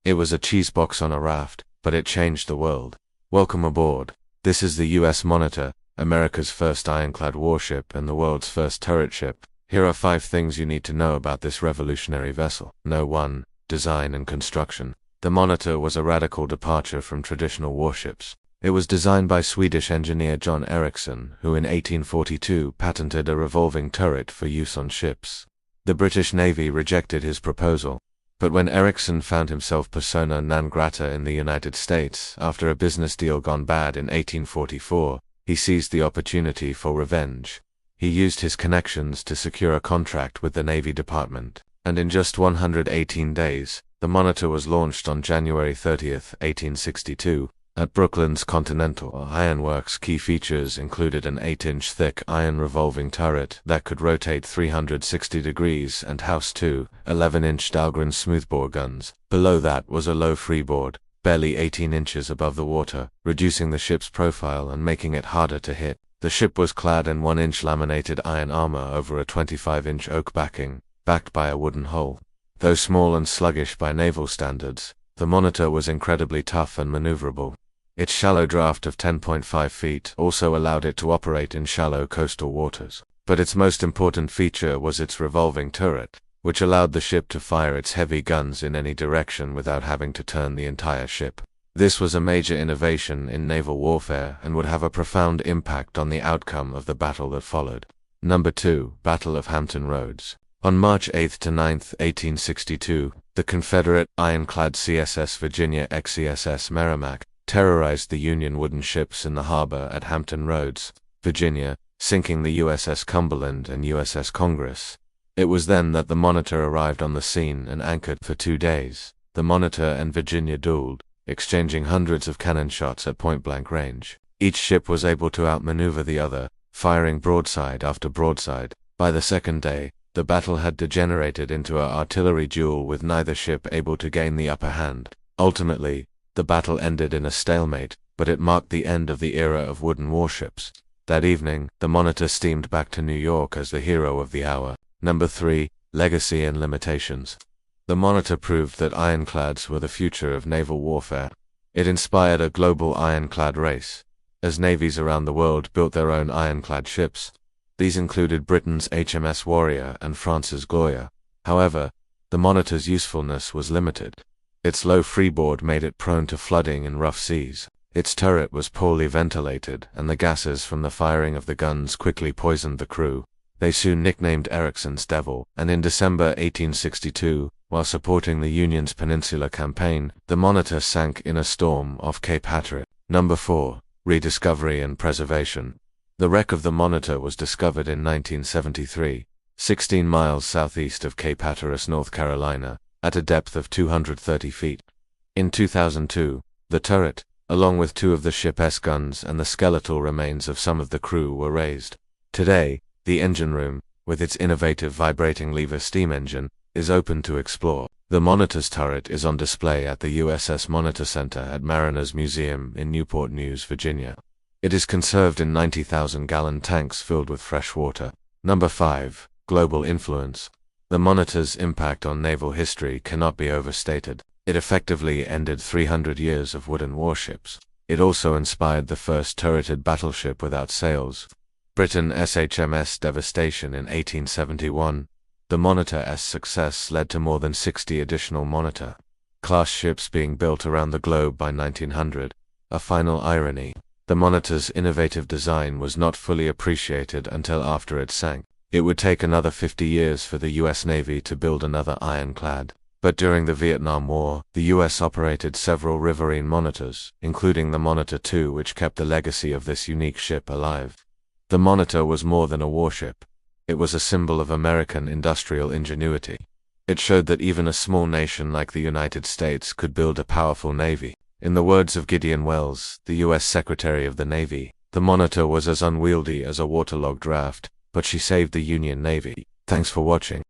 It was a cheese box on a raft, but it changed the world. Welcome aboard. This is the USS Monitor, America's first ironclad warship and the world's first turret ship. Here are 5 things you need to know about this revolutionary vessel. No. 1. Design and construction. The Monitor was a radical departure from traditional warships. It was designed by Swedish engineer John Ericsson, who in 1842 patented a revolving turret for use on ships. The British Navy rejected his proposal. But when Ericsson found himself persona non grata in the United States after a business deal gone bad in 1844, he seized the opportunity for revenge. He used his connections to secure a contract with the Navy Department, and in just 118 days, the Monitor was launched on January 30, 1862, at Brooklyn's Continental Iron Works. Key features included an 8-inch thick iron revolving turret that could rotate 360 degrees and house 2 11-inch Dahlgren smoothbore guns. Below that was a low freeboard, barely 18 inches above the water, reducing the ship's profile and making it harder to hit. The ship was clad in 1-inch laminated iron armor over a 25-inch oak backing, backed by a wooden hull. Though small and sluggish by naval standards, the Monitor was incredibly tough and maneuverable. Its shallow draft of 10.5 feet also allowed it to operate in shallow coastal waters. But its most important feature was its revolving turret, which allowed the ship to fire its heavy guns in any direction without having to turn the entire ship. This was a major innovation in naval warfare and would have a profound impact on the outcome of the battle that followed. Number 2. Battle of Hampton Roads. On March 8 to 9, 1862, the Confederate ironclad CSS Virginia x CSS Merrimack terrorized the Union wooden ships in the harbor at Hampton Roads, Virginia, sinking the USS Cumberland and USS Congress. It was then that the Monitor arrived on the scene and anchored for 2 days. The Monitor and Virginia dueled, exchanging hundreds of cannon shots at point-blank range. Each ship was able to outmaneuver the other, firing broadside after broadside. By the second day, the battle had degenerated into an artillery duel with neither ship able to gain the upper hand. Ultimately, the battle ended in a stalemate, but it marked the end of the era of wooden warships. That evening, the Monitor steamed back to New York as the hero of the hour. Number 3. Legacy and limitations. The Monitor proved that ironclads were the future of naval warfare. It inspired a global ironclad race, as navies around the world built their own ironclad ships. These included Britain's HMS Warrior and France's Gloria. However, the Monitor's usefulness was limited. Its low freeboard made it prone to flooding in rough seas. Its turret was poorly ventilated, and the gases from the firing of the guns quickly poisoned the crew. They soon nicknamed Ericsson's Devil, and in December 1862, while supporting the Union's Peninsula Campaign, the Monitor sank in a storm off Cape Hatteras. Number 4. Rediscovery and preservation. The wreck of the Monitor was discovered in 1973, 16 miles southeast of Cape Hatteras, North Carolina, at a depth of 230 feet. In 2002, the turret, along with 2 of the ship's guns and the skeletal remains of some of the crew, were raised. Today, the engine room, with its innovative vibrating lever steam engine, is open to explore. The Monitor's turret is on display at the USS Monitor Center at Mariners Museum in Newport News, Virginia. It is conserved in 90,000-gallon tanks filled with fresh water. Number 5. Global influence. The Monitor's impact on naval history cannot be overstated. It effectively ended 300 years of wooden warships. It also inspired the first turreted battleship without sails, Britain's HMS Devastation in 1871. The Monitor's success led to more than 60 additional Monitor-class ships being built around the globe by 1900. A final irony: the Monitor's innovative design was not fully appreciated until after it sank. It would take another 50 years for the U.S. Navy to build another ironclad. But during the Vietnam War, the U.S. operated several riverine Monitors, including the Monitor II, which kept the legacy of this unique ship alive. The Monitor was more than a warship. It was a symbol of American industrial ingenuity. It showed that even a small nation like the United States could build a powerful navy. In the words of Gideon Welles, the U.S. Secretary of the Navy, the Monitor was as unwieldy as a waterlogged raft, but she saved the Union Navy. Thanks for watching.